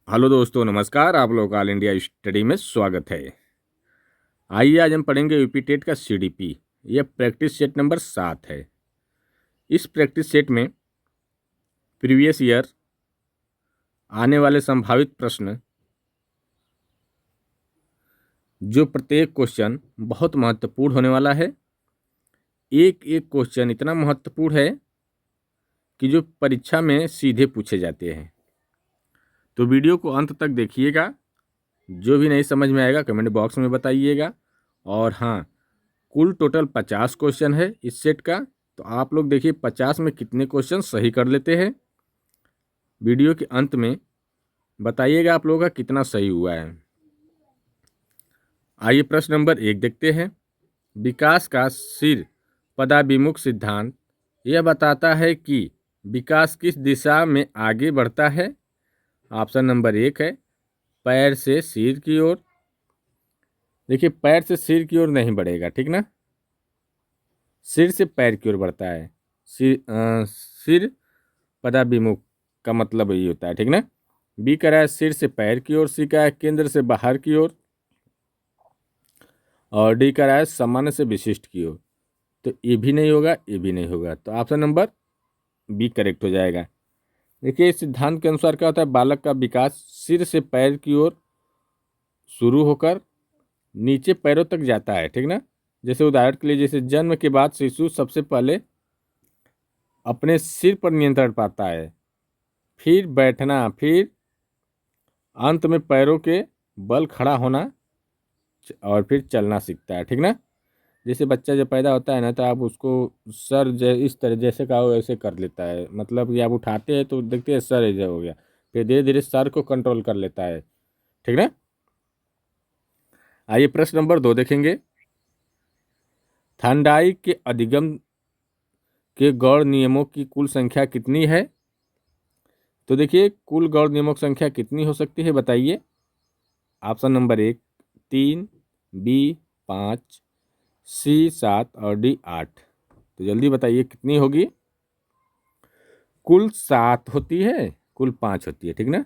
Hello दोस्तों, नमस्कार। आप लोग ऑल इंडिया स्टडी में स्वागत है। आइए आज हम पढ़ेंगे यूपी टेट का सीडीपी। यह प्रैक्टिस सेट नंबर 7 है। इस प्रैक्टिस सेट में प्रीवियस ईयर आने वाले संभावित प्रश्न, जो प्रत्येक क्वेश्चन बहुत महत्वपूर्ण होने वाला है। एक एक क्वेश्चन इतना महत्वपूर्ण है कि जो परीक्षा में सीधे पूछे जाते हैं। तो वीडियो को अंत तक देखिएगा। जो भी नहीं समझ में आएगा कमेंट बॉक्स में बताइएगा। और हाँ, कुल टोटल 50 क्वेश्चन है इस सेट का। तो आप लोग देखिए 50 में कितने क्वेश्चन सही कर लेते हैं। वीडियो के अंत में बताइएगा आप लोगों का कितना सही हुआ है। आइए प्रश्न नंबर 1 देखते हैं। विकास का सिर पदाभिमुख सिद्धांत यह बताता है कि विकास किस दिशा में आगे बढ़ता है। ऑप्शन नंबर 1 है पैर से सिर की ओर। देखिए, पैर से सिर की ओर नहीं बढ़ेगा, ठीक ना। सिर से पैर की ओर बढ़ता है। सिर पदाभिमुख का मतलब यही होता है, ठीक ना। बी का है सिर से पैर की ओर, सी का है केंद्र से बाहर की ओर, और डी का है सामान्य से विशिष्ट की ओर। तो ये भी नहीं होगा, ये भी नहीं होगा। तो ऑप्शन नंबर बी करेक्ट हो जाएगा। देखिए, इस सिद्धांत के अनुसार क्या होता है, बालक का विकास सिर से पैर की ओर शुरू होकर नीचे पैरों तक जाता है, ठीक ना। जैसे उदाहरण के लिए, जैसे जन्म के बाद शिशु सबसे पहले अपने सिर पर नियंत्रण पाता है, फिर बैठना, फिर अंत में पैरों के बल खड़ा होना, और फिर चलना सीखता है, ठीक ना। जैसे बच्चा जब पैदा होता है ना, तो आप उसको सर इस तरह जैसे कहो ऐसे कर लेता है। मतलब कि आप उठाते हैं तो देखते हैं सर ऐसे हो गया, फिर धीरे धीरे सर को कंट्रोल कर लेता है, ठीक ना। आइए प्रश्न नंबर 2 देखेंगे। थांडाई के अधिगम के गौड़ नियमों की कुल संख्या कितनी है। तो देखिए, कुल गौड़ नियमों की संख्या कितनी हो सकती है, बताइए। ऑप्शन नंबर 1 3, बी 5, सी 7 और डी 8। तो जल्दी बताइए कितनी होगी। कुल 7 होती है, कुल 5 होती है, ठीक ना।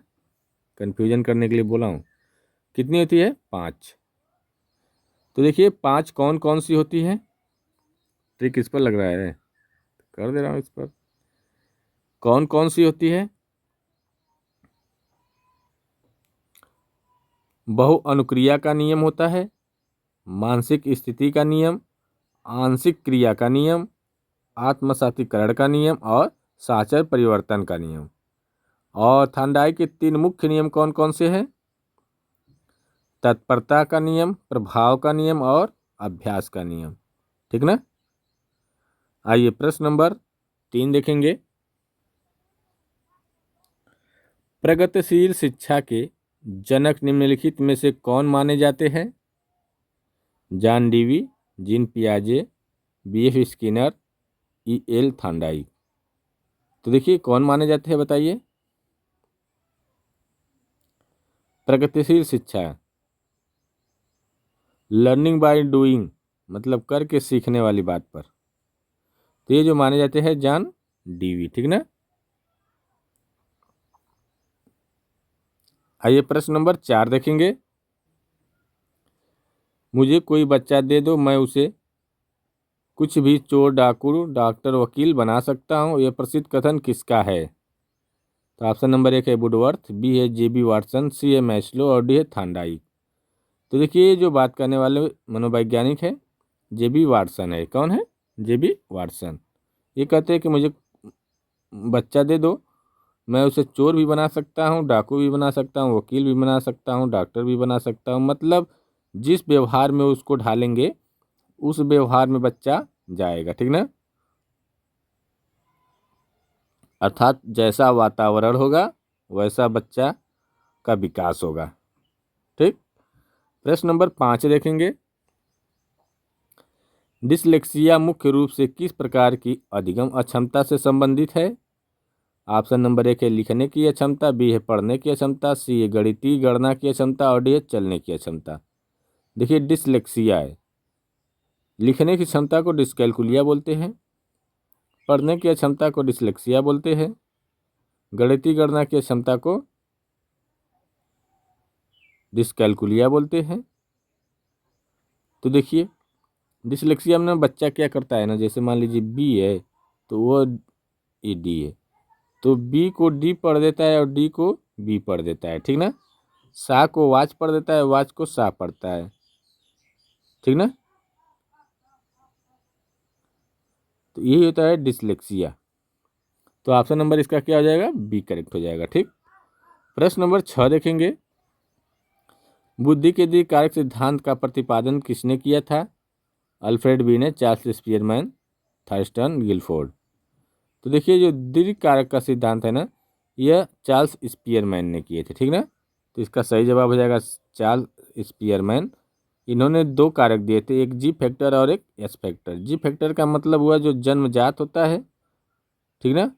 कंफ्यूजन करने के लिए बोला हूँ। कितनी होती है, 5। तो देखिए 5 कौन कौन सी होती है। ट्रिक इस पर लग रहा है, कर दे रहा हूँ इस पर। कौन कौन सी होती है। बहु अनुक्रिया का नियम होता है, मानसिक स्थिति का नियम, आंशिक क्रिया का नियम, आत्मसातीकरण का नियम और साचर परिवर्तन का नियम। और थांडाई के 3 मुख्य नियम कौन कौन से हैं। तत्परता का नियम, प्रभाव का नियम और अभ्यास का नियम, ठीक ना। आइए प्रश्न नंबर 3 देखेंगे। प्रगतिशील शिक्षा के जनक निम्नलिखित में से कौन माने जाते हैं। जॉन डीवी, जीन पियाजे, बीएफ स्किनर, ई.एल. थांडाई। तो देखिए कौन माने जाते हैं, बताइए। प्रगतिशील शिक्षा, लर्निंग बाय डूइंग, मतलब करके सीखने वाली बात पर। तो ये जो माने जाते हैं जॉन डीवी, ठीक ना। आइए प्रश्न नंबर 4 देखेंगे। मुझे कोई बच्चा दे दो, मैं उसे कुछ भी चोर, डाकू, डॉक्टर, वकील बना सकता हूँ। यह प्रसिद्ध कथन किसका है। तो ऑप्शन नंबर 1 है वुडवर्थ, बी है जेबी वाटसन, सी है मैस्लो और डी है थांडाई। तो देखिए, जो बात करने वाले मनोवैज्ञानिक है जेबी वाटसन है। कौन है, जेबी वाटसन। ये कहते हैं कि मुझे बच्चा दे दो, मैं उसे चोर भी बना सकता हूँ, डाकू भी बना सकता हूँ, वकील भी बना सकता हूँ, डॉक्टर भी बना सकता हूँ। मतलब जिस व्यवहार में उसको ढालेंगे उस व्यवहार में बच्चा जाएगा, ठीक ना। अर्थात जैसा वातावरण होगा वैसा बच्चा का विकास होगा, ठीक। प्रश्न नंबर 5 देखेंगे। डिसलेक्सिया मुख्य रूप से किस प्रकार की अधिगम अक्षमता से संबंधित है। ऑप्शन नंबर 1 है लिखने की अक्षमता, बी है पढ़ने की अक्षमता, सी है गणितीय गणना की अक्षमता और डी है चलने की अक्षमता। देखिए, डिसलेक्सिया है, लिखने की क्षमता को डिस्कैलकुलिया बोलते हैं, पढ़ने की अक्षमता को डिसलेक्सिया बोलते हैं, गणितीय गणना की क्षमता को डिस्कैलकुलिया बोलते हैं। तो देखिए डिसलेक्सिया में बच्चा क्या करता है ना, जैसे मान लीजिए बी है तो वो ये डी है, तो बी को डी पढ़ देता है और डी को बी पढ़ देता है, ठीक ना। सा को वाच पढ़ देता है, वाच को सा पढ़ता है, ठीक ना। तो यही होता है डिसलेक्सिया। तो ऑप्शन नंबर इसका क्या हो जाएगा, बी करेक्ट हो जाएगा, ठीक। प्रश्न नंबर 6 देखेंगे, बुद्धि के दीर्घ कारक सिद्धांत का प्रतिपादन किसने किया था। अल्फ्रेड बी ने, चार्ल्स स्पीयरमैन, थर्स्टन, गिलफोर्ड। तो देखिए जो दीर्घ कारक का सिद्धांत है ना, यह चार्ल्स स्पीयरमैन ने किए थे, ठीक ना। तो इसका सही जवाब हो जाएगा चार्ल्स स्पीयरमैन। इन्होंने दो कारक दिए थे, एक जी फैक्टर और एक एस फैक्टर। जी फैक्टर का मतलब हुआ जो जन्मजात होता है, ठीक ना,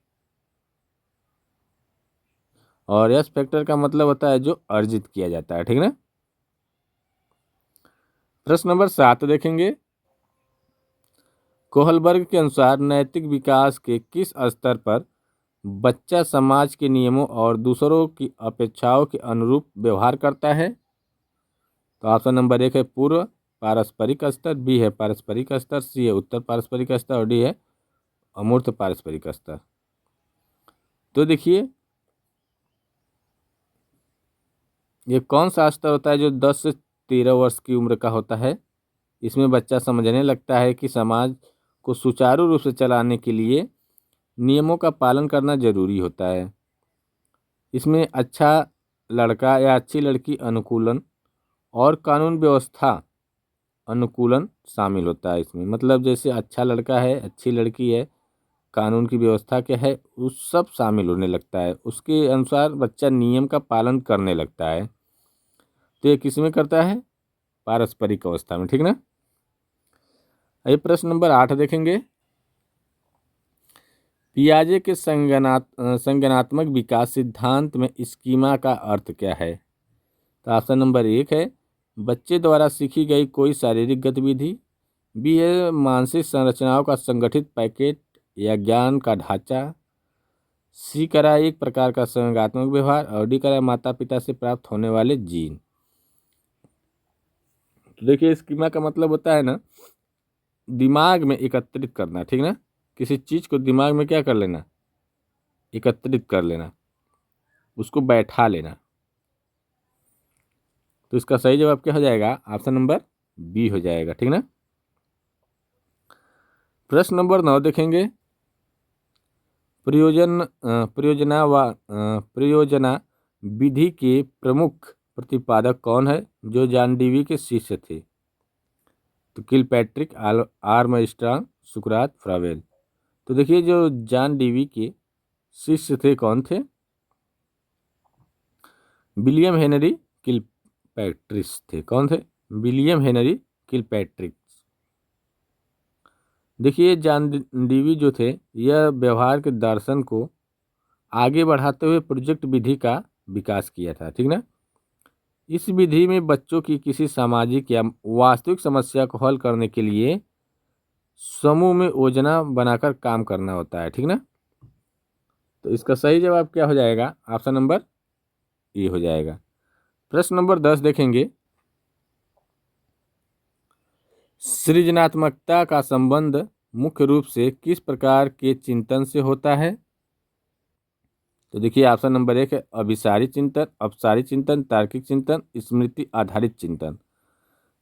और एस फैक्टर का मतलब होता है जो अर्जित किया जाता है, ठीक ना। प्रश्न नंबर 7 देखेंगे, कोहलबर्ग के अनुसार नैतिक विकास के किस स्तर पर बच्चा समाज के नियमों और दूसरों की अपेक्षाओं के अनुरूप व्यवहार करता है। तो ऑप्शन नंबर 1 है पूर्व पारस्परिक स्तर, बी है पारस्परिक स्तर, सी है उत्तर पारस्परिक स्तर और डी है अमूर्त पारस्परिक स्तर। तो देखिए ये कौन सा स्तर होता है जो 10 से 13 वर्ष की उम्र का होता है। इसमें बच्चा समझने लगता है कि समाज को सुचारू रूप से चलाने के लिए नियमों का पालन करना जरूरी होता है। इसमें अच्छा लड़का या अच्छी लड़की अनुकूलन और कानून व्यवस्था अनुकूलन शामिल होता है इसमें। मतलब जैसे अच्छा लड़का है, अच्छी लड़की है, कानून की व्यवस्था क्या है, उस सब शामिल होने लगता है। उसके अनुसार बच्चा नियम का पालन करने लगता है। तो ये किस में करता है, पारस्परिक अवस्था में, ठीक ना। ये प्रश्न नंबर 8 देखेंगे, पियाजे के संज्ञानात्मक विकास सिद्धांत में स्कीमा का अर्थ क्या है। तो ऑप्शन नंबर 1 है बच्चे द्वारा सीखी गई कोई शारीरिक गतिविधि, बी है मानसिक संरचनाओं का संगठित पैकेट या ज्ञान का ढांचा, सी करा एक प्रकार का संज्ञानात्मक व्यवहार और डी करा माता पिता से प्राप्त होने वाले जीन। तो देखिए स्कीमा का मतलब होता है ना दिमाग में एकत्रित करना, ठीक ना। किसी चीज को दिमाग में क्या कर लेना, एकत्रित कर लेना, उसको बैठा लेना। तो इसका सही जवाब क्या हो जाएगा, ऑप्शन नंबर बी हो जाएगा, ठीक ना। प्रश्न नंबर 9 देखेंगे, प्रयोजना विधि के प्रमुख प्रतिपादक कौन है जो जॉन डीवी के शिष्य थे। तो किलपैट्रिक, आर्मस्ट्रांग, सुकरात, फ्रावेल। तो देखिए जो जॉन डीवी के शिष्य थे कौन थे, विलियम हेनरी किलपैट्रिक्स थे। कौन थे, विलियम हेनरी किलपैट्रिक। देखिए जॉन डीवी जो थे यह व्यवहार के दर्शन को आगे बढ़ाते हुए प्रोजेक्ट विधि का विकास किया था, ठीक ना। इस विधि में बच्चों की किसी सामाजिक या वास्तविक समस्या को हल करने के लिए समूह में योजना बनाकर काम करना होता है, ठीक ना। तो इसका सही जवाब क्या हो जाएगा, ऑप्शन नंबर ए हो जाएगा। प्रश्न नंबर 10 देखेंगे, सृजनात्मकता का संबंध मुख्य रूप से किस प्रकार के चिंतन से होता है। तो देखिए ऑप्शन नंबर 1 है अभिसारी चिंतन, अपसारी चिंतन, तार्किक चिंतन, स्मृति आधारित चिंतन।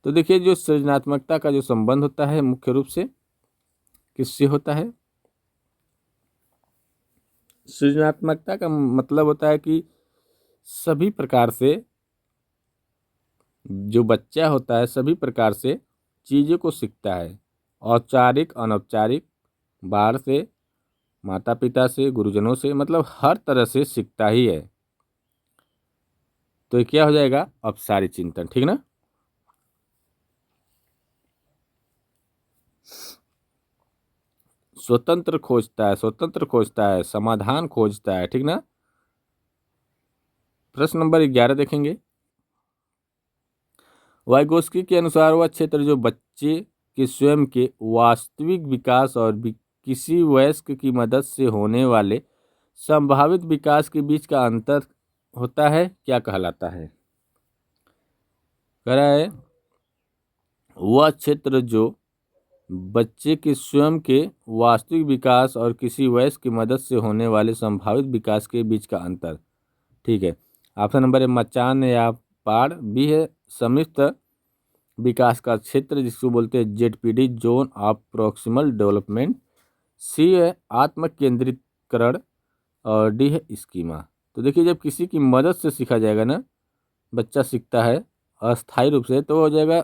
तो देखिए जो सृजनात्मकता का जो संबंध होता है मुख्य रूप से किससे होता है। सृजनात्मकता का मतलब होता है कि सभी प्रकार से जो बच्चा होता है सभी प्रकार से चीज़ों को सीखता है, औपचारिक अनौपचारिक, बाहर से, माता पिता से, गुरुजनों से, मतलब हर तरह से सीखता ही है। तो ये क्या हो जाएगा, अपसारी चिंतन, ठीक ना। स्वतंत्र खोजता है, समाधान खोजता है, ठीक ना। प्रश्न नंबर 11 देखेंगे, वाइगोस्की के अनुसार वह क्षेत्र जो बच्चे के स्वयं के वास्तविक विकास और किसी वयस्क की मदद से होने वाले संभावित विकास के बीच का अंतर होता है क्या कहलाता है। कह रहा है वह क्षेत्र जो बच्चे के स्वयं के वास्तविक विकास और किसी वयस्क की मदद से होने वाले संभावित विकास के बीच का अंतर। ठीक है, ऑप्शन नंबर ए मचान या पाड़, बी है सम्मिलित विकास का क्षेत्र जिसको बोलते हैं ZPD zone of proximal development, C है आत्म केंद्रीकरण और डी है स्कीमा। तो देखिए जब किसी की मदद से सीखा जाएगा ना, बच्चा सीखता है अस्थायी रूप से, तो हो जाएगा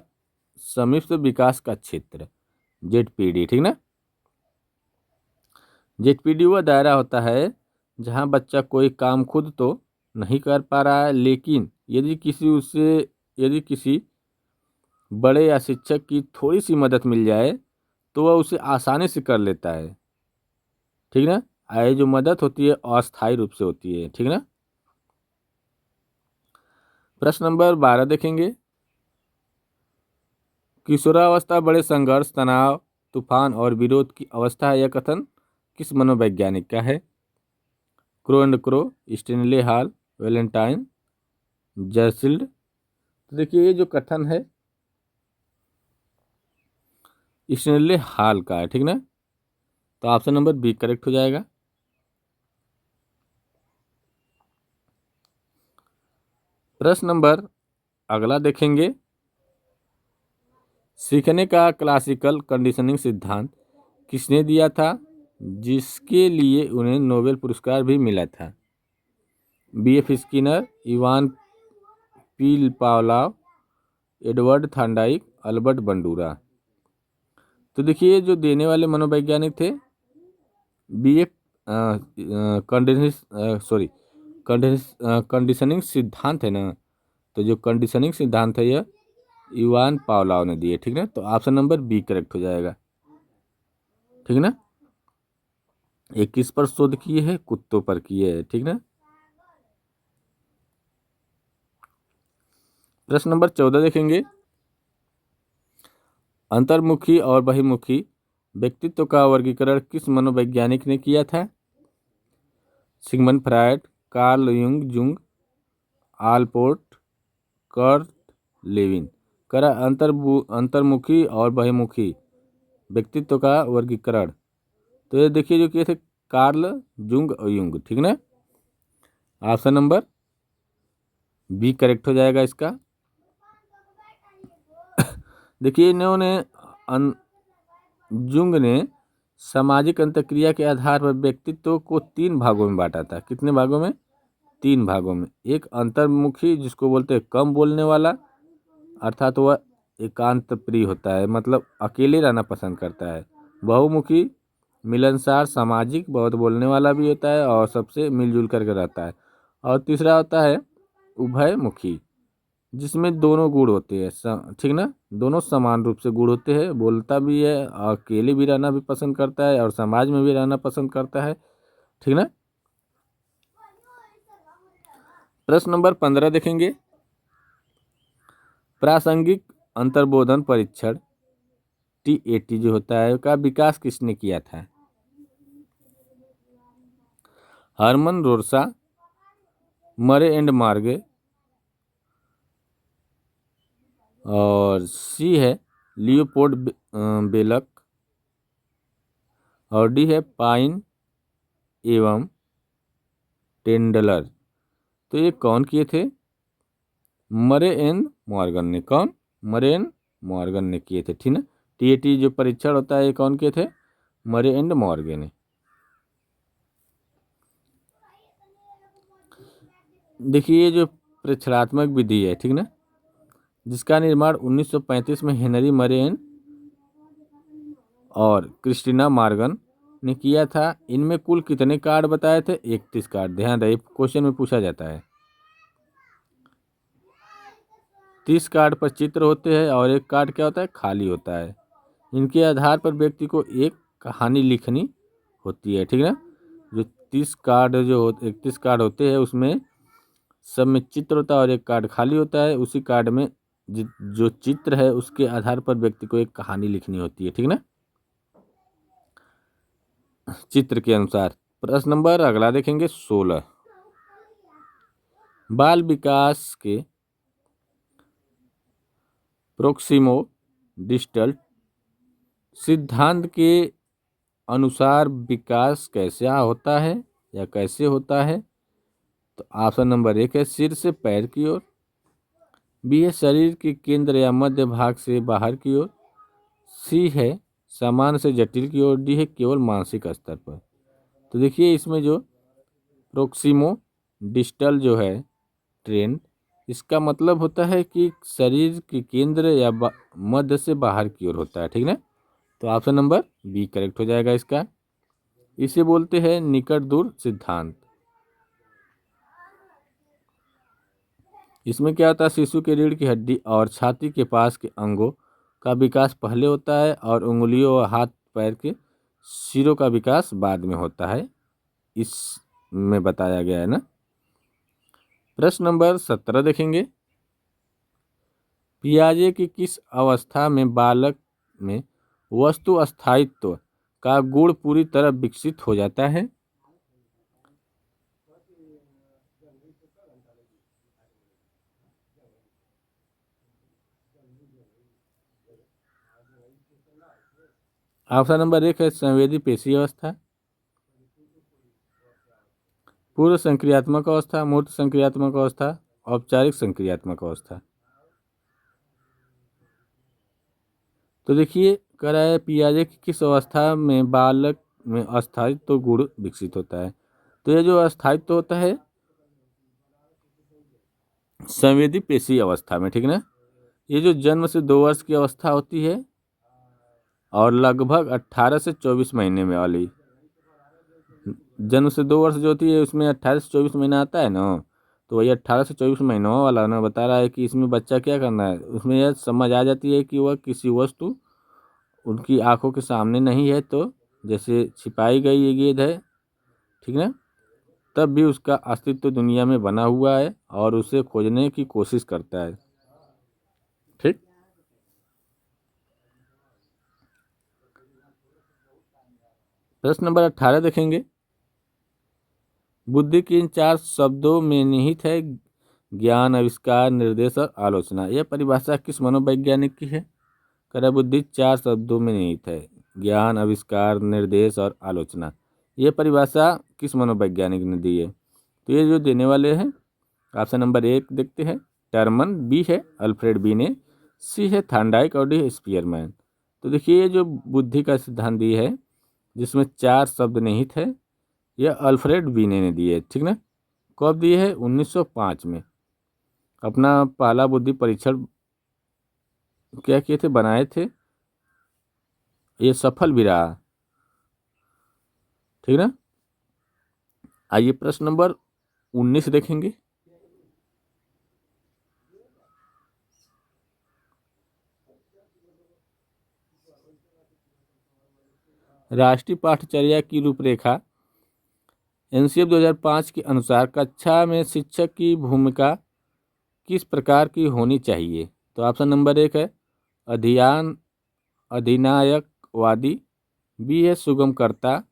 सम्मिलित विकास का क्षेत्र जेडपीडी। ठीक ना, जेडपीडी वह दायरा होता है जहां बच्चा कोई काम खुद तो नहीं कर पा रहा है, लेकिन यदि किसी बड़े या शिक्षक की थोड़ी सी मदद मिल जाए तो वह उसे आसानी से कर लेता है। ठीक ना, ये जो मदद होती है अस्थायी रूप से होती है। ठीक ना, प्रश्न नंबर 12 देखेंगे, किशोरावस्था बड़े संघर्ष, तनाव, तूफान और विरोध की अवस्था है। यह कथन किस मनोवैज्ञानिक का है? Crow and Crow, Stanley Hall, Valentine, Jersild. तो देखिए ये जो कथन है स्टेनले हॉल का है। ठीक ना, तो ऑप्शन नंबर बी करेक्ट हो जाएगा। प्रश्न नंबर अगला देखेंगे, सीखने का क्लासिकल कंडीशनिंग सिद्धांत किसने दिया था जिसके लिए उन्हें नोबेल पुरस्कार भी मिला था? BF Skinner, Ivan P Pavlov, Edward Thorndike, Albert Bandura. तो देखिए जो देने वाले मनोवैज्ञानिक थे बीएफ कंडीशनिंग सिद्धांत है ना, तो जो कंडीशनिंग सिद्धांत है यह इवान पावलोव ने दिए। ठीक ना, तो ऑप्शन नंबर बी करेक्ट हो जाएगा। ठीक ना, ये किस पर शोध किए है? कुत्तों पर किए है। ठीक ना, प्रश्न नंबर 14 देखेंगे, अंतर्मुखी और बहिर्मुखी व्यक्तित्व का वर्गीकरण किस मनोवैज्ञानिक ने किया था? Sigmund Freud, Carl Jung, Allport, Kurt Lewin. करा अंतर्मुखी और बहिर्मुखी व्यक्तित्व का वर्गीकरण, तो ये देखिए जो किए थे कार्ल जुंग और युंग। ठीक ना, ऑप्शन नंबर बी करेक्ट हो जाएगा इसका। देखिए इन्होंने जुंग ने सामाजिक अंतःक्रिया के आधार पर व्यक्तित्व को 3 भागों में बांटा था। कितने भागों में? 3 भागों में। एक अंतर्मुखी जिसको बोलते हैं कम बोलने वाला, अर्थात वह एकांत प्रिय होता है, मतलब अकेले रहना पसंद करता है। बहुमुखी मिलनसार, सामाजिक, बहुत बोलने वाला भी होता है और सबसे मिलजुल करके रहता है। और तीसरा होता है उभयमुखी जिसमें दोनों गुण होते हैं। ठीक ना, दोनों समान रूप से गुण होते हैं, बोलता भी है, अकेले भी रहना भी पसंद करता है और समाज में भी रहना पसंद करता है। ठीक ना, प्रश्न नंबर 15 देखेंगे, प्रासंगिक अंतर्बोधन परीक्षण टीएटी जो होता है का विकास किसने किया था? हरमन रोरसा, मरे एंड मार्गे, और सी है लियोपोल्ड बेलक, और डी है पाइन एवं टेंडलर। तो ये कौन किए थे? मरे एंड मॉर्गन ने। कौन? मरे एंड मॉर्गन ने किए थे। ठीक ना, टीएटी जो परीक्षण होता है ये कौन किए थे? मरे एंड मॉर्गन ने। देखिए ये जो प्रेक्षणात्मक विधि है, ठीक ना, जिसका निर्माण 1935 में हेनरी मरे एंड और क्रिस्टीना मॉर्गन ने किया था, इनमें कुल कितने कार्ड बताए थे? 31 कार्ड। ध्यान रहे क्वेश्चन में पूछा जाता है। 30 कार्ड पर चित्र होते हैं और एक कार्ड क्या होता है? खाली होता है। इनके आधार पर व्यक्ति को एक कहानी लिखनी होती है। ठीक ना, जो 31 कार्ड होते हैं उसमें सब में चित्र होता है और एक कार्ड खाली होता है। उसी कार्ड में जो चित्र है उसके आधार पर व्यक्ति को एक कहानी लिखनी होती है। ठीक ना, चित्र के अनुसार। प्रश्न नंबर अगला देखेंगे 16, बाल विकास के प्रोक्सिमो डिस्टल सिद्धांत के अनुसार विकास कैसा होता है या कैसे होता है? तो ऑप्शन नंबर 1 है सिर से पैर की ओर, बी है शरीर के केंद्र या मध्य भाग से बाहर की ओर, सी है सामान्य से जटिल की ओर, डी है केवल मानसिक स्तर पर। तो देखिए इसमें जो प्रोक्सिमो डिस्टल जो है ट्रेंड, इसका मतलब होता है कि शरीर के केंद्र या मध्य से बाहर की ओर होता है, ठीक ना। तो ऑप्शन नंबर बी करेक्ट हो जाएगा इसका। इसे बोलते हैं निकट दूर सिद्धांत। इसमें क्या होता है, शिशु के रीढ़ की हड्डी और छाती के पास के अंगों का विकास पहले होता है और उंगलियों और हाथ पैर के सिरों का विकास बाद में होता है, इसमें बताया गया है ना। प्रश्न नंबर 17 देखेंगे। पियाजे की किस अवस्था में बालक में वस्तु अस्थायित्व का गुण पूरी तरह विकसित हो जाता है? ऑप्शन नंबर 1 है संवेदी पेशी अवस्था, पूर्व संक्रियात्मक अवस्था, मूर्त संक्रियात्मक अवस्था, औपचारिक संक्रियात्मक अवस्था। तो देखिए कह रहा है पियाजे की किस अवस्था में बालक में अस्थायित्व गुण विकसित होता है। तो ये जो अस्थायित्व होता है संवेदी पेशी अवस्था में, ठीक ना। ये जो जन्म से 2 वर्ष की अवस्था होती है और लगभग 18 से 24 महीने में वाली, जन्म से 2 वर्ष जो होती है उसमें 18 से 24 महीना आता है ना, तो वही 18 से 24 महीनों वाला ना बता रहा है कि इसमें बच्चा क्या करना है। उसमें यह समझ आ जाती है कि वह किसी वस्तु उनकी आंखों के सामने नहीं है, तो जैसे छिपाई गई ये गेंद है, ठीक ना, तब भी उसका अस्तित्व दुनिया में बना हुआ है और उसे खोजने की कोशिश करता है, ठीक। प्रश्न नंबर 18 देखेंगे। बुद्धि के इन 4 शब्दों में निहित है ज्ञान, आविष्कार, निर्देश और आलोचना। यह परिभाषा किस मनोवैज्ञानिक की है? कह रहा बुद्धि 4 शब्दों में निहित है ज्ञान, आविष्कार, निर्देश और आलोचना। यह परिभाषा किस मनोवैज्ञानिक ने दी है? तो ये जो देने वाले हैं ऑप्शन नंबर 1 देखते हैं टर्मन, बी है अल्फ्रेड बीने, सी है थांडाइक और डी है स्पीयरमैन। तो देखिए ये जो बुद्धि का सिद्धांत दी है जिसमें 4 शब्द निहित है, यह अल्फ्रेड बीने ने दी है, ठीक ना। कब दी है? 1905 में। अपना पहला बुद्धि परीक्षण क्या किए थे, बनाए थे, ये सफल भी रहा, ठीक ना। आइए प्रश्न नंबर 19 देखेंगे। राष्ट्रीय पाठचर्या की रूपरेखा एनसीएफ 2005 के अनुसार कक्षा में शिक्षक की भूमिका किस प्रकार की होनी चाहिए? तो ऑप्शन नंबर 1 है अध्ययन अधिनायकवादी, बी है सुगमकर्ता,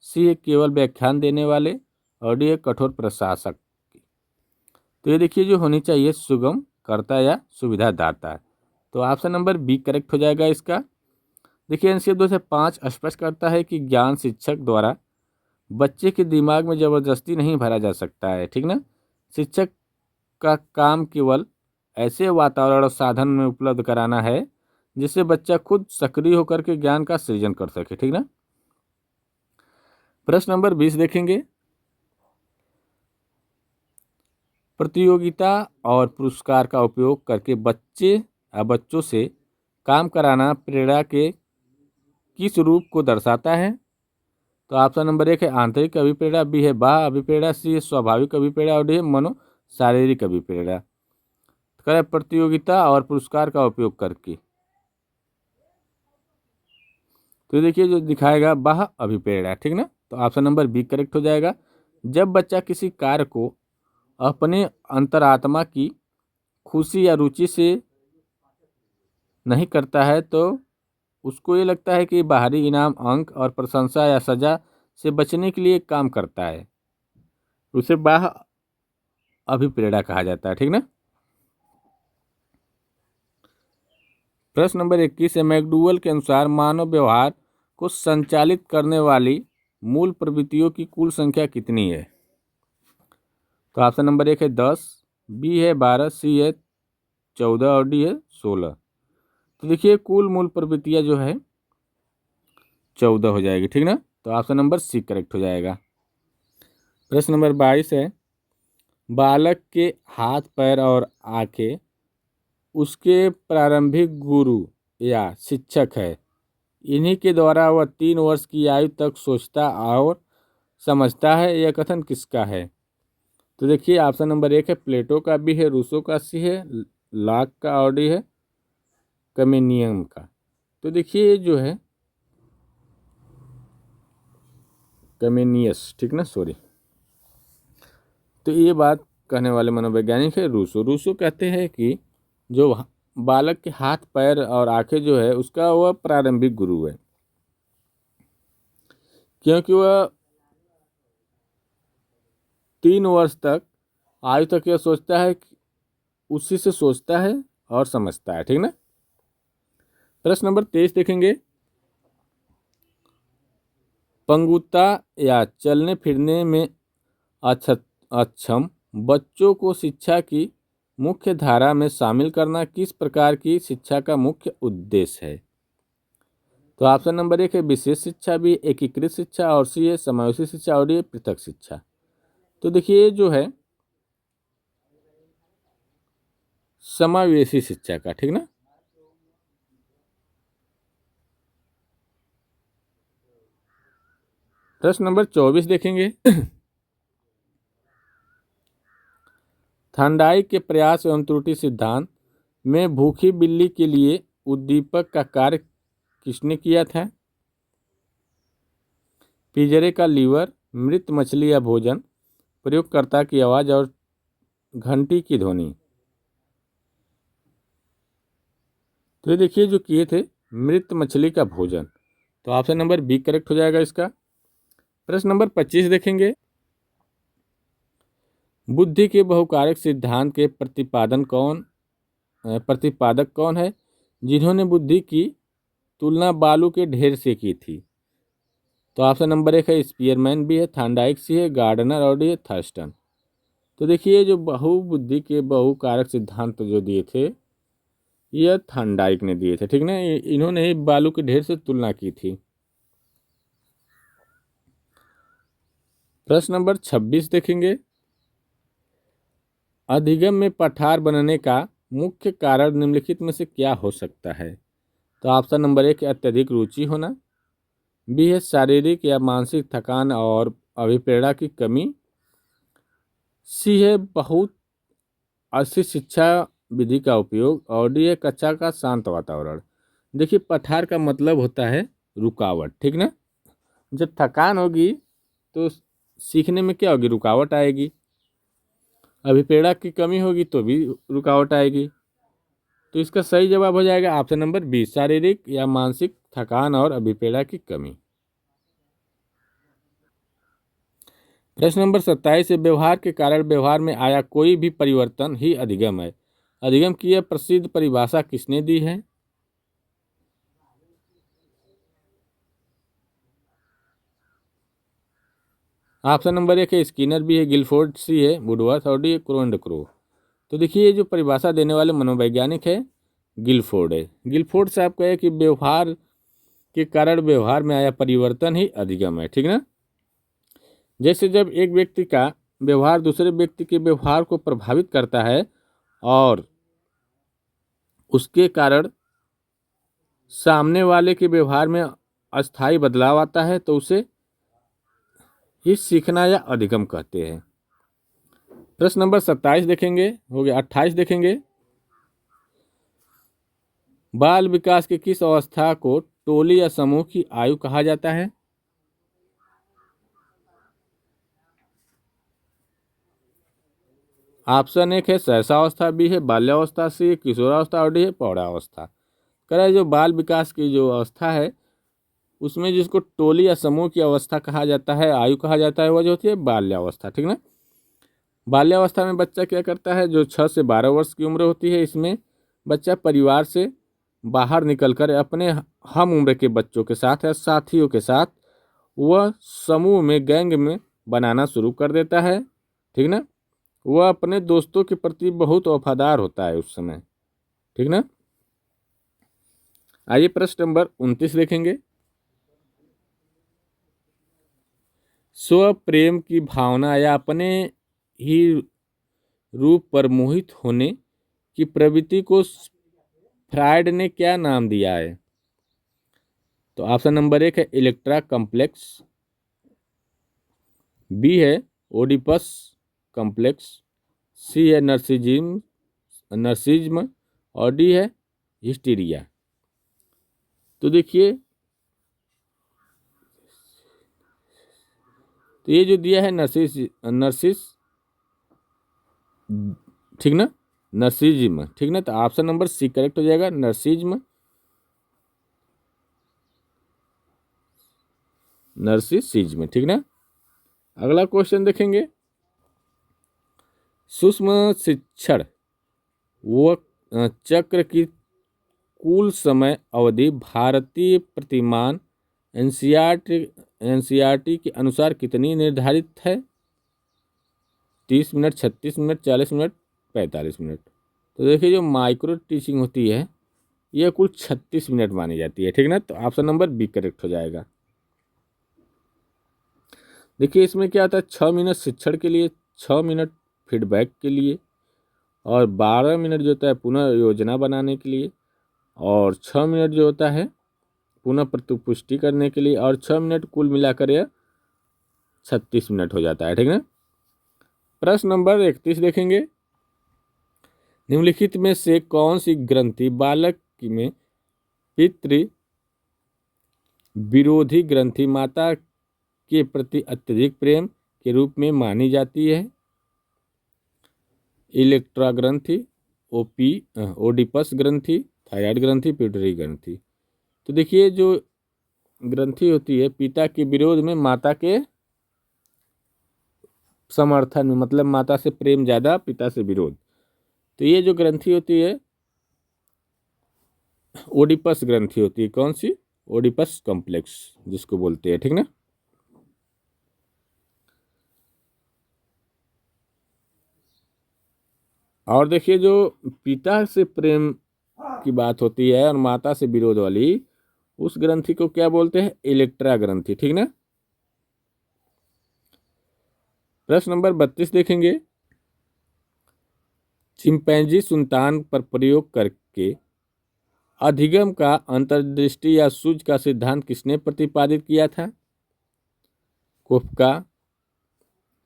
सी है केवल व्याख्यान देने वाले और डी है कठोर प्रशासक। तो ये देखिए जो होनी चाहिए सुगम कर्ता या सुविधादाता। तो ऑप्शन नंबर बी करेक्ट हो जाएगा इसका। देखिए एनसीएफ 2005 स्पष्ट करता है कि ज्ञान शिक्षक द्वारा बच्चे के दिमाग में जबरदस्ती नहीं भरा जा सकता है, ठीक ना। शिक्षक का काम केवल ऐसे वातावरण और साधन में उपलब्ध कराना है जिससे बच्चा खुद सक्रिय होकर के ज्ञान का सृजन कर सके, ठीक ना। प्रश्न नंबर 20 देखेंगे। प्रतियोगिता और पुरस्कार का उपयोग करके बच्चे या बच्चों से काम कराना प्रेरणा के किस रूप को दर्शाता है? तो ऑप्शन नंबर 1 है आंतरिक अभिप्रेरणा, बी है बाह्य अभिप्रेरणा, सी है स्वाभाविक अभिप्रेरणा और डी है मनो शारीरिक अभिप्रेरणा। करें प्रतियोगिता और पुरस्कार का उपयोग करके, तो देखिए जो दिखाएगा बाह्य अभिप्रेरणा, ठीक ना। तो ऑप्शन नंबर बी करेक्ट हो जाएगा। जब बच्चा किसी कार्य को अपने अंतरात्मा की खुशी या रुचि से नहीं करता है तो उसको ये लगता है कि बाहरी इनाम, अंक और प्रशंसा या सजा से बचने के लिए काम करता है, उसे बाह्य अभिप्रेरणा कहा जाता है, ठीक ना। प्रश्न नंबर 21 है, मैकडूगल के अनुसार मानव व्यवहार को संचालित करने वाली मूल प्रवृत्तियों की कुल संख्या कितनी है? तो ऑप्शन नंबर 1 है 10, बी है 12, सी है 14 और डी है 16। तो देखिए कुल मूल प्रवृत्तियां जो है 14 हो जाएगी, ठीक ना। तो ऑप्शन नंबर सी करेक्ट हो जाएगा। प्रश्न नंबर 22 है, बालक के हाथ पैर और आंखें उसके प्रारंभिक गुरु या शिक्षक है। इन्हीं के द्वारा वह 3 वर्ष की आयु तक सोचता और समझता है। यह कथन किसका है? तो देखिए ऑप्शन नंबर 1 है प्लेटो का, बी है रूसो का, सी है लॉक का और डी है कमेनियम का। तो देखिए ये जो है कमेनियस, ठीक ना, सॉरी। तो ये बात कहने वाले मनोवैज्ञानिक है रूसो। रूसो कहते हैं कि जो बालक के हाथ पैर और आंखें जो है उसका वह प्रारंभिक गुरु है, क्योंकि वह 3 वर्ष तक आयु तक यह सोचता है, उसी से सोचता है और समझता है, ठीक ना। प्रश्न नंबर 23 देखेंगे, पंगुता या चलने फिरने में अक्षम बच्चों को शिक्षा की मुख्य धारा में शामिल करना किस प्रकार की शिक्षा का मुख्य उद्देश्य है? तो ऑप्शन नंबर 1 है विशेष शिक्षा, बी एकीकृत शिक्षा और सी है समावेशी शिक्षा और डी है पृथक शिक्षा। तो देखिए जो है समावेशी शिक्षा का, ठीक ना। प्रश्न नंबर 24 देखेंगे, थॉर्नडाइक के प्रयास एवं त्रुटि सिद्धांत में भूखी बिल्ली के लिए उद्दीपक का कार्य किसने किया था? पिंजरे का लीवर, मृत मछली या भोजन, प्रयोगकर्ता की आवाज और घंटी की ध्वनि। तो ये देखिए जो किए थे मृत मछली का भोजन। तो ऑप्शन नंबर बी करेक्ट हो जाएगा इसका। प्रश्न नंबर 25 देखेंगे, बुद्धि के बहुकारक सिद्धांत के प्रतिपादक कौन है जिन्होंने बुद्धि की तुलना बालू के ढेर से की थी? तो ऑप्शन नंबर 1 है स्पीयरमैन, बी है थॉर्नडाइक, सी है गार्डनर और डी है थर्स्टन। तो देखिए जो बहुबुद्धि के बहुकारक सिद्धांत जो दिए थे यह थॉर्नडाइक ने दिए थे, ठीक ना। इन्होंने ही बालू के ढेर से तुलना की थी। प्रश्न नंबर 26 देखेंगे, अधिगम में पठार बनने का मुख्य कारण निम्नलिखित में से क्या हो सकता है? तो ऑप्शन नंबर 1 अत्यधिक रुचि होना, बी है शारीरिक या मानसिक थकान और अभिप्रेरणा की कमी, सी है बहुत अच्छी शिक्षा विधि का उपयोग और डी है कक्षा का शांत वातावरण। देखिए पठार का मतलब होता है रुकावट, ठीक ना। जब थकान होगी तो सीखने में क्या होगी, रुकावट आएगी। अभिप्रेरणा की कमी होगी तो भी रुकावट आएगी। तो इसका सही जवाब हो जाएगा ऑप्शन नंबर बी शारीरिक या मानसिक थकान और अभिप्रेरणा की कमी। प्रश्न नंबर 27 है, व्यवहार के कारण व्यवहार में आया कोई भी परिवर्तन ही अधिगम है। अधिगम की यह प्रसिद्ध परिभाषा किसने दी है? ऑप्शन नंबर 1 है स्किनर, बी है गिलफोर्ड, सी है वुडवर्थ और डी है क्रो। तो देखिए ये जो परिभाषा देने वाले मनोवैज्ञानिक है गिलफोर्ड है। गिलफोर्ड साहब कहे कि व्यवहार के कारण व्यवहार में आया परिवर्तन ही अधिगम है, ठीक ना। जैसे जब एक व्यक्ति का व्यवहार दूसरे व्यक्ति के व्यवहार को प्रभावित करता है और उसके कारण सामने वाले के व्यवहार में अस्थायी बदलाव आता है तो उसे ही सीखना या अधिगम कहते हैं। प्रश्न नंबर 27 देखेंगे, हो गया 28 देखेंगे, बाल विकास के किस अवस्था को टोली या समूह की आयु कहा जाता है? ऑप्शन 1 है शैशवावस्था, बी है बाल्यावस्था, सी है किशोरावस्था और डी है प्रौढ़ावस्था। कह रहा है जो बाल विकास की जो अवस्था है उसमें जिसको टोली या समूह की अवस्था कहा जाता है, आयु कहा जाता है, वह जो होती है बाल्यावस्था, ठीक ना। बाल्यावस्था में बच्चा क्या करता है, जो 6 से 12 वर्ष की उम्र होती है इसमें बच्चा परिवार से बाहर निकलकर अपने हम उम्र के बच्चों के साथ या साथियों के साथ वह समूह में गैंग में बनाना शुरू कर देता है, ठीक ना। वह अपने दोस्तों के प्रति बहुत वफादार होता है उस समय, ठीक ना। आइए प्रश्न नंबर 29 देखेंगे। स्व प्रेम की भावना या अपने ही रूप पर मोहित होने की प्रवृत्ति को फ्रायड ने क्या नाम दिया है? तो ऑप्शन नंबर 1 है इलेक्ट्रा कॉम्प्लेक्स, बी है ओडिपस कॉम्प्लेक्स, सी है नर्सिज्म और डी है हिस्टीरिया। तो देखिए, तो ये जो दिया है नर्सिस, ठीक ना, नर्सिज्म, ठीक ना। तो ऑप्शन नंबर सी करेक्ट हो जाएगा, नर्सिज्म, नर्सिसिज्म, ठीक ना। अगला क्वेश्चन देखेंगे। सूक्ष्म शिक्षण वो चक्र की कुल समय अवधि भारतीय प्रतिमान एनसीईआरटी के अनुसार कितनी निर्धारित है? 30 मिनट, 36 मिनट, 40 मिनट, 45 मिनट। तो देखिए, जो माइक्रो टीचिंग होती है यह कुल 36 मिनट मानी जाती है, ठीक ना। तो ऑप्शन नंबर बी करेक्ट हो जाएगा। देखिए, इसमें क्या आता है, 6 मिनट शिक्षण के लिए, 6 मिनट फीडबैक के लिए और 12 मिनट जो होता है पुनः योजना बनाने के लिए और 6 मिनट जो होता है पुनः पुष्टि करने के लिए और 6 मिनट कुल मिलाकर यह 36 मिनट हो जाता है, ठीक है। प्रश्न नंबर 31 देखेंगे। निम्नलिखित में से कौन सी ग्रंथि बालक में पितृ विरोधी ग्रंथि माता के प्रति अत्यधिक प्रेम के रूप में मानी जाती है? इलेक्ट्रा ग्रंथि, ओडिपस ग्रंथि, थायराइड ग्रंथि, पिट्यूटरी ग्रंथि। तो देखिए, जो ग्रंथि होती है पिता के विरोध में माता के समर्थन में, मतलब माता से प्रेम ज्यादा पिता से विरोध, तो ये जो ग्रंथि होती है ओडिपस ग्रंथि होती है। कौन सी? ओडिपस कॉम्प्लेक्स जिसको बोलते हैं, ठीक ना। और देखिए, जो पिता से प्रेम की बात होती है और माता से विरोध वाली, उस ग्रंथि को क्या बोलते हैं? इलेक्ट्रा ग्रंथि, ठीक ना। प्रश्न नंबर 32 देखेंगे। चिंपैंजी संतान पर प्रयोग करके अधिगम का अंतर्दृष्टि या सूझ का सिद्धांत किसने प्रतिपादित किया था? कोफका,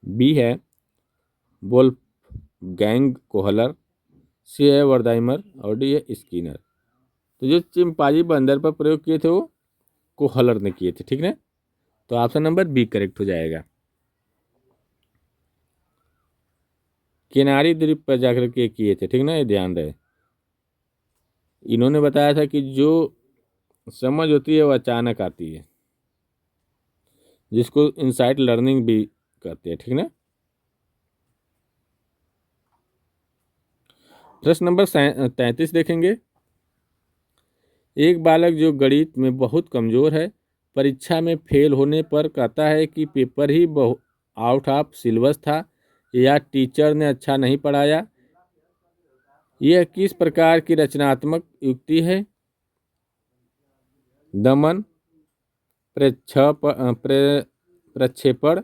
बी है वोल्फगैंग कोहलर, सी है वर्दाइमर और डी है स्किनर। तो जो चिंपांजी बंदर पर प्रयोग किए थे वो कोहलर ने किए थे, ठीक है। तो ऑप्शन नंबर बी करेक्ट हो जाएगा। किनारी द्वीप पर जाकर के किए थे, ठीक ना, ये ध्यान रहे। इन्होंने बताया था कि जो समझ होती है वो अचानक आती है, जिसको इनसाइट लर्निंग भी कहते हैं, ठीक ना। प्रश्न नंबर 33 देखेंगे। एक बालक जो गणित में बहुत कमजोर है परीक्षा में फेल होने पर कहता है कि paper he out of syllabus था या टीचर ने अच्छा नहीं पढ़ाया। यह किस प्रकार की रचनात्मक युक्ति है? दमन, प्रक्षेपण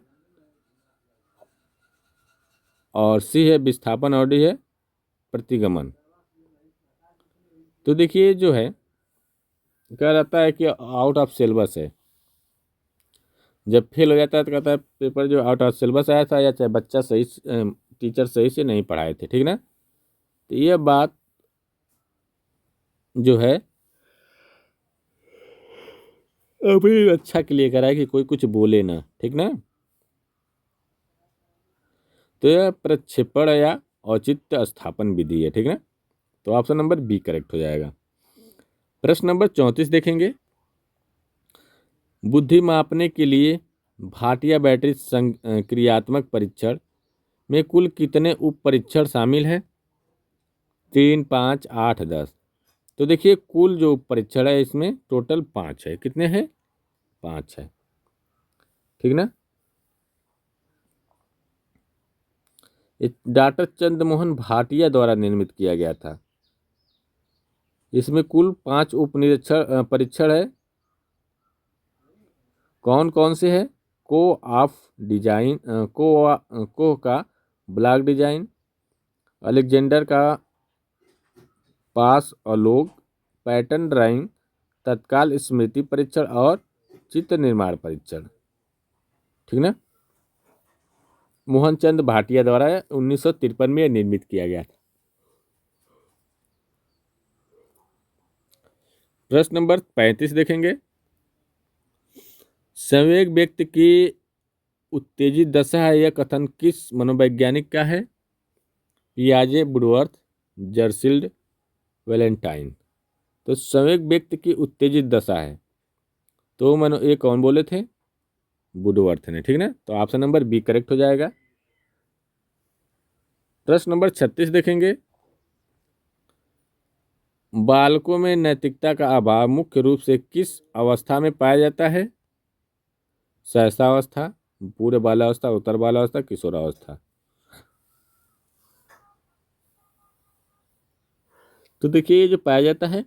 और सी है विस्थापन और डी है प्रतिगमन। तो देखिए, जो है कह रहता है कि आउट ऑफ सिलेबस है। जब फेल हो जाता है तो कहता है पेपर जो आउट ऑफ सिलेबस आया था या चाहे बच्चा सही टीचर सही से नहीं पढ़ाए थे, ठीक ना। तो यह बात जो है अभी अच्छा के लिए करा है कि कोई कुछ बोले ना, ठीक ना। तो यह प्रक्षेपण या औचित्य स्थापन विधि है, ठीक ना। तो ऑप्शन नंबर बी करेक्ट हो जाएगा। प्रश्न नंबर 34 देखेंगे। बुद्धि मापने के लिए भाटिया बैटरी क्रियात्मक परीक्षण में कुल कितने उप परीक्षण शामिल हैं? 3, 5, 8, 10। तो देखिए कुल जो परीक्षण है इसमें टोटल 5 है। कितने हैं? 5 है। ठीक ना। डॉक्टर चंद्रमोहन भाटिया द्वारा निर्मित किया गया था। इसमें कुल 5 उपनिरीक्षण परीक्षण है। कौन कौन से है? को ऑफ डिजाइन, को का ब्लॉक डिजाइन, अलेक्जेंडर का पास अलोग, पैटर्न ड्राइंग, तत्काल स्मृति परीक्षण और चित्र निर्माण परीक्षण। ठीक ना। मोहनचंद भाटिया द्वारा 1953 में निर्मित किया गया था। प्रश्न नंबर 35 देखेंगे। संवेग व्यक्ति की उत्तेजित दशा है, यह कथन किस मनोवैज्ञानिक का है? पियाजे, वुडवर्थ, जर्सिल्ड, वैलेंटाइन। तो संवेग व्यक्ति की उत्तेजित दशा है, तो ये कौन बोले थे? वुडवर्थ ने। ठीक ना। तो ऑप्शन नंबर बी करेक्ट हो जाएगा। प्रश्न नंबर 36 देखेंगे। बालकों में नैतिकता का अभाव मुख्य रूप से किस अवस्था में पाया जाता है? सहसावस्था, पूर्व बालावस्था, उत्तर बालावस्था, किशोरावस्था। तो देखिए ये जो पाया जाता है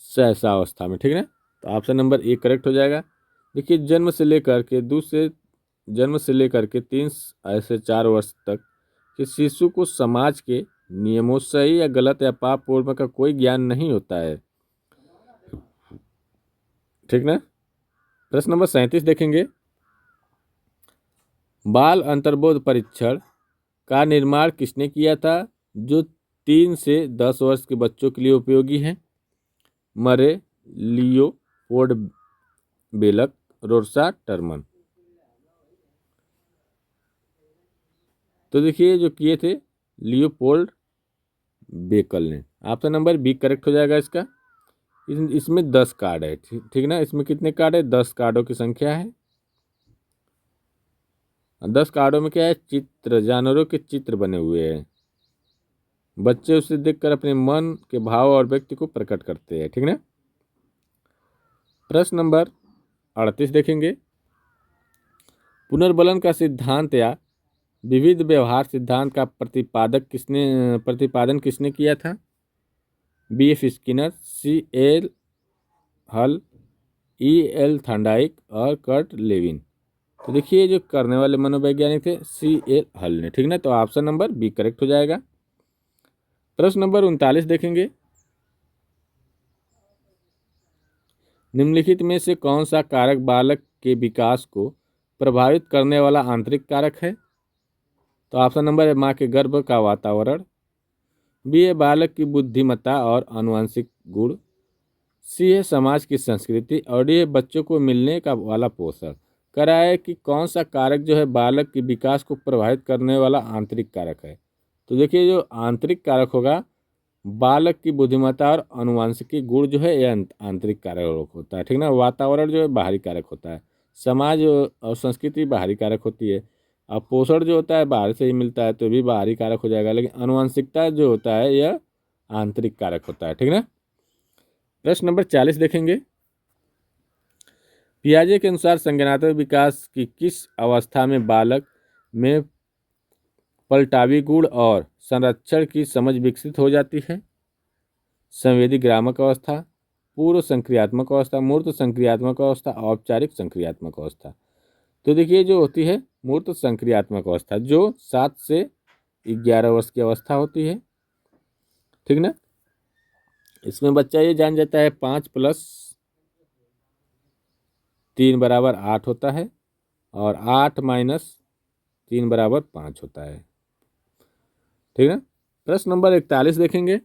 सहसावस्था में। ठीक है ना। तो ऑप्शन नंबर ए करेक्ट हो जाएगा। देखिए जन्म से लेकर के 3 ऐसे 4 वर्ष तक कि शिशु को समाज के नियमों सही या गलत या पाप पूर्ण का कोई ज्ञान नहीं होता है। ठीक ना। प्रश्न नंबर 37 देखेंगे। बाल अंतर्बोध परीक्षण का निर्माण किसने किया था, जो 3 से 10 वर्ष के बच्चों के लिए उपयोगी है? मरे, लियो पोर्ड बेलक, रोर्सा टर्मन। तो देखिए जो किए थे लियोपोल्ड बेकल ने। ऑप्शन नंबर बी करेक्ट हो जाएगा इसका। इसमें 10 कार्ड है। ठीक ना। इसमें कितने कार्ड है? 10 कार्डों की संख्या है। 10 कार्डों में क्या है? चित्र, जानवरों के चित्र बने हुए हैं। बच्चे उसे देखकर अपने मन के भाव और व्यक्ति को प्रकट करते हैं। ठीक ना। प्रश्न नंबर 38 देखेंगे। पुनर्बलन का सिद्धांत या विविध व्यवहार सिद्धांत का प्रतिपादन किसने किया था? B.F. Skinner, C.L. हल, E.L. थॉर्नडाइक और कर्ट लेविन। तो देखिए जो करने वाले मनोवैज्ञानिक थे C.L. हल ने। ठीक ना। तो ऑप्शन नंबर बी करेक्ट हो जाएगा। प्रश्न नंबर 39 देखेंगे। निम्नलिखित में से कौन सा कारक बालक के विकास को प्रभावित करने वाला आंतरिक कारक है? तो ऑप्शन नंबर है माँ के गर्भ का वातावरण, बी है बालक की बुद्धिमत्ता और आनुवंशिक गुण, सी है समाज की संस्कृति और डी है बच्चों को मिलने का वाला पोषण। कह रहा है कि कौन सा कारक जो है बालक के विकास को प्रभावित करने वाला आंतरिक कारक है। तो देखिए जो आंतरिक कारक होगा बालक की बुद्धिमत्ता और आनुवंशिकी गुण जो है यह आंतरिक कारक होता है। ठीक ना। वातावरण जो है बाहरी कारक होता है, समाज और संस्कृति बाहरी कारक होती है, और पोषण जो होता है बाहर से ही मिलता है तो भी बाहरी कारक हो जाएगा, लेकिन आनुवंशिकता जो होता है यह आंतरिक कारक होता है। ठीक ना। प्रश्न नंबर 40 देखेंगे। पियाजे के अनुसार संज्ञानात्मक विकास की किस अवस्था में बालक में पलटावी गुण और संरक्षण की समझ विकसित हो जाती है? संवेदी ग्रामक अवस्था, पूर्व संक्रियात्मक अवस्था, मूर्त संक्रियात्मक अवस्था, औपचारिक संक्रियात्मक अवस्था। तो देखिए जो होती है मूर्त संक्रियात्मक अवस्था जो 7 से 11 वर्ष की अवस्था होती है। ठीक ना। इसमें बच्चा ये जान जाता है 5 + 3 = 8 होता है और 8 - 3 = 5 होता है। ठीक है। प्रश्न नंबर 41 देखेंगे।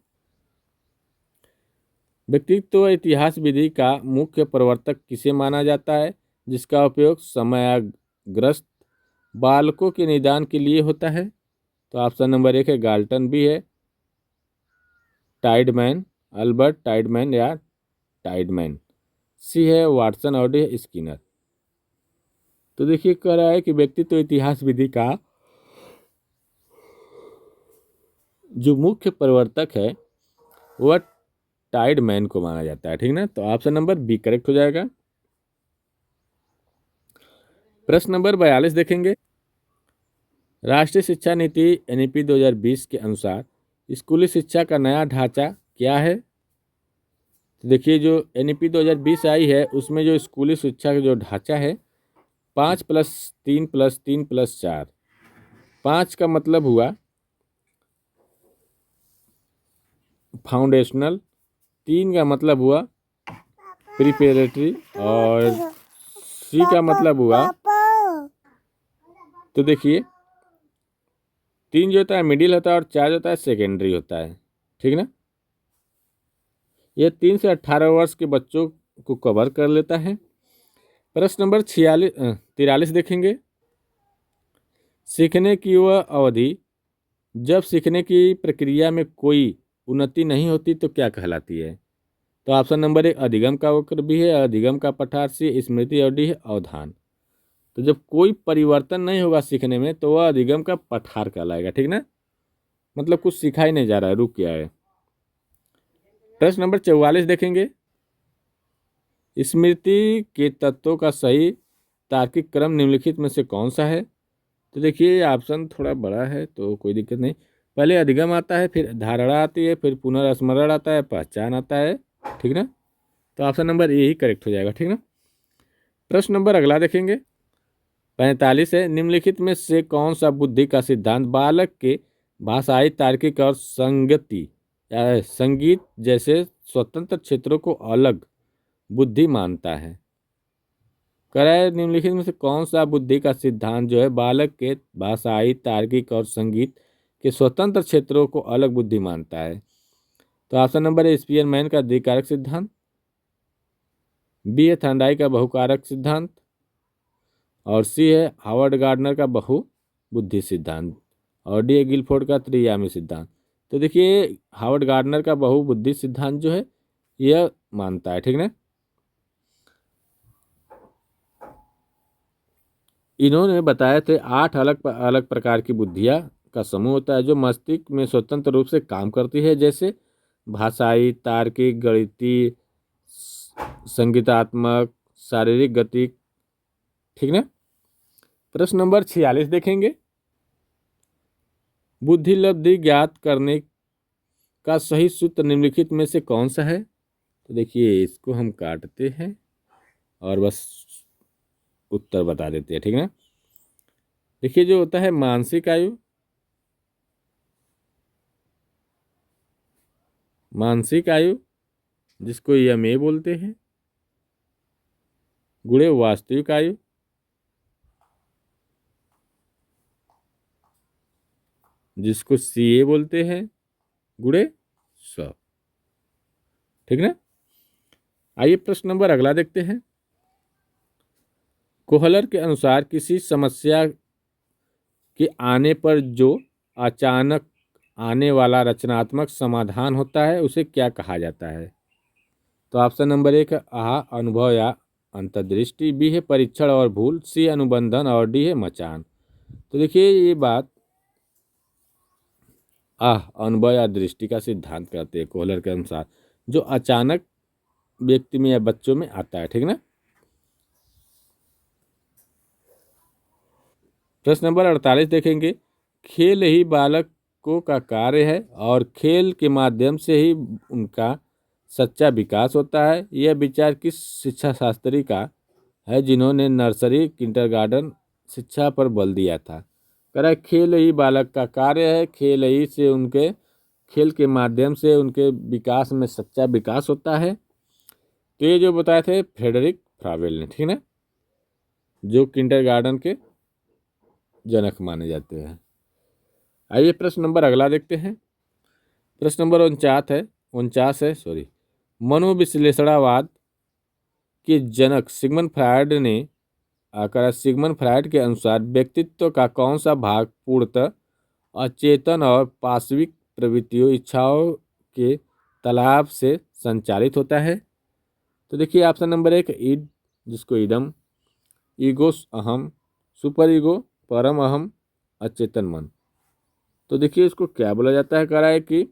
व्यक्तित्व इतिहास विधि का मुख्य प्रवर्तक किसे माना जाता है, जिसका उपयोग समयाग्रस्त बालकों के निदान के लिए होता है? तो ऑप्शन नंबर 1 है गाल्टन, बी है टाइडमैन, अल्बर्ट टाइडमैन या टाइडमैन, सी है वाटसन और डी है स्किनर। तो देखिए कह रहा है कि व्यक्तित्व इतिहास विधि का जो मुख्य प्रवर्तक है वह टाइड मैन को माना जाता है, ठीक ना। तो ऑप्शन नंबर बी करेक्ट हो जाएगा। प्रश्न नंबर 42 देखेंगे। राष्ट्रीय शिक्षा नीति एनईपी 2020 के अनुसार स्कूली शिक्षा का नया ढांचा क्या है? तो देखिए जो एनईपी 2020 आई है उसमें जो स्कूली शिक्षा का जो ढांचा है 5+3+3+4। 5 का मतलब हुआ फाउंडेशनल, 3 का मतलब हुआ प्रिपरेटरी और सी का मतलब हुआ, तो देखिए 3 जो होता है मिडिल होता है और 4 जो होता है सेकेंडरी होता है, ठीक ना। ये 3 से 18 वर्ष के बच्चों को कवर कर लेता है। प्रश्न नंबर 43 देखेंगे। सीखने की वह अवधि जब सीखने की प्रक्रिया में कोई उन्नति नहीं होती तो क्या कहलाती है? तो ऑप्शन नंबर 1 अधिगम का वक्र भी है, अधिगम का पठार, सी स्मृति और डी है अवधान। तो जब कोई परिवर्तन नहीं होगा सीखने में तो वह अधिगम का पठार कहलाएगा, ठीक ना। मतलब कुछ सीखा ही नहीं जा रहा है, रुक गया है। प्रश्न नंबर 44 देखेंगे। स्मृति के तत्वों का सही तार्किक क्रम निम्नलिखित में से कौन सा है? तो देखिए ऑप्शन थोड़ा बड़ा है तो कोई दिक्कत नहीं। पहले अधिगम आता है, फिर धारणा आती है, फिर पुनर्स्मरण आता है, पहचान आता है, ठीक ना। तो ऑप्शन नंबर ए ही करेक्ट हो जाएगा, ठीक ना। प्रश्न नंबर अगला देखेंगे। 45 है। निम्नलिखित में से कौन सा बुद्धि का सिद्धांत बालक के भाषाई, तार्किक और संगति या संगीत जैसे स्वतंत्र क्षेत्रों को अलग बुद्धि मानता है? कह रहा है निम्नलिखित में से कौन सा बुद्धि का सिद्धांत जो है बालक के भाषाई, तार्किक और संगीत के स्वतंत्र क्षेत्रों को अलग बुद्धि मानता है? तो ऑप्शन नंबर ए स्पीयरमैन का द्विकारक सिद्धांत, बी है थर्नडाइक का बहुकारक सिद्धांत और सी है हावर्ड गार्डनर का बहु बुद्धि सिद्धांत और डी है गिलफोर्ड का त्रियामी सिद्धांत। तो देखिए हावर्ड गार्डनर का बहु बुद्धि सिद्धांत जो है यह मानता है, ठीक ना। इन्होंने बताए थे 8 अलग अलग प्रकार की बुद्धियाँ का समूह होता है जो मस्तिष्क में स्वतंत्र रूप से काम करती है, जैसे भाषाई, तार्किक, गणितीय, संगीतात्मक, शारीरिक गति, ठीक ना। प्रश्न नंबर 46 देखेंगे। बुद्धि लब्धि ज्ञात करने का सही सूत्र निम्नलिखित में से कौन सा है? तो देखिए इसको हम काटते हैं और बस उत्तर बता देते हैं, ठीक ना। देखिए जो होता है मानसिक आयु, मानसिक आयु जिसको यमे बोलते हैं, गुणे वास्तविक आयु, जिसको सीए बोलते हैं, गुणे 100, ठीक ना। आइए प्रश्न नंबर अगला देखते हैं। कोहलर के अनुसार किसी समस्या के आने पर जो अचानक आने वाला रचनात्मक समाधान होता है उसे क्या कहा जाता है? तो ऑप्शन नंबर 1 है आह अनुभव या अंतर्दृष्टि, बी है परीक्षण और भूल, सी अनुबंधन और डी है मचान। तो देखिए ये बात अनुभव या दृष्टि का सिद्धांत करते हैं कोहलर के अनुसार, जो अचानक व्यक्ति में या बच्चों में आता है, ठीक ना। प्रश्न नंबर 48 देखेंगे। खेल ही बालकों का कार्य है और खेल के माध्यम से ही उनका सच्चा विकास होता है। यह विचार किस शिक्षा शास्त्री का है जिन्होंने नर्सरी किंडरगार्टन शिक्षा पर बल दिया था? कह रहा है खेल ही बालक का कार्य है, खेल ही से उनके खेल के माध्यम से उनके विकास में सच्चा विकास होता है। तो ये जो बताए थे फ्रेडरिक फ्रावेल ने, ठीक ना, जो किंडरगार्टन के जनक माने जाते हैं। आइए प्रश्न नंबर अगला देखते हैं। प्रश्न नंबर 49 है मनोविश्लेषणावाद के जनक सिगमंड फ्रायड ने सिगमंड फ्रायड के अनुसार व्यक्तित्व का कौन सा भाग पूर्णतः अचेतन और पाशविक प्रवृत्तियों इच्छाओं के तालाब से संचालित होता है? तो देखिए ऑप्शन नंबर 1 ईड, जिसको ईडम, ईगो अहम, सुपर ईगो, परम अहम, अचेतन मन। तो देखिए इसको क्या बोला जाता है? कह रहा है कि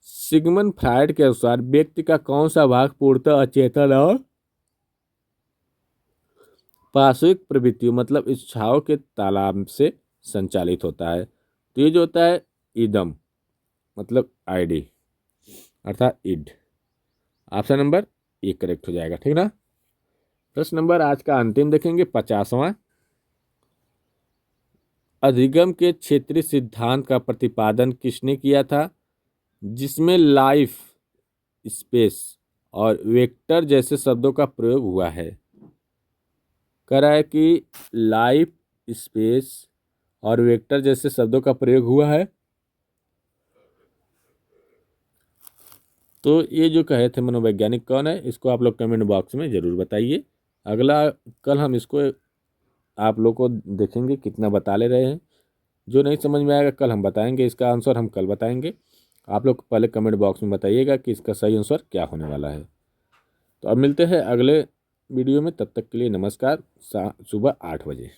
सिगमंड फ्रायड के अनुसार व्यक्ति का कौन सा भाग पूर्णतः अचेतन और पार्श्विक प्रवृत्तियों मतलब इच्छाओं के तालाब से संचालित होता है? तो ये जो होता है इदम मतलब आईडी अर्थात id. Option number A correct हो जाएगा, ठीक ना। प्रश्न नंबर आज का अंतिम देखेंगे 50वां। अधिगम के क्षेत्रीय सिद्धांत का प्रतिपादन किसने किया था जिसमें लाइफ, स्पेस और वेक्टर जैसे शब्दों का प्रयोग हुआ है? कह रहा है कि लाइफ, स्पेस और वेक्टर जैसे शब्दों का प्रयोग हुआ है। तो ये जो कहे थे मनोवैज्ञानिक कौन है, इसको आप लोग कमेंट बॉक्स में ज़रूर बताइए। अगला कल हम इसको आप लोग को देखेंगे कितना बता ले रहे हैं। जो नहीं समझ में आएगा कल हम बताएंगे, इसका आंसर हम कल बताएंगे। आप लोग पहले कमेंट बॉक्स में बताइएगा कि इसका सही आंसर क्या होने वाला है। तो अब मिलते हैं अगले वीडियो में, तब तक के लिए नमस्कार। सुबह 8 बजे।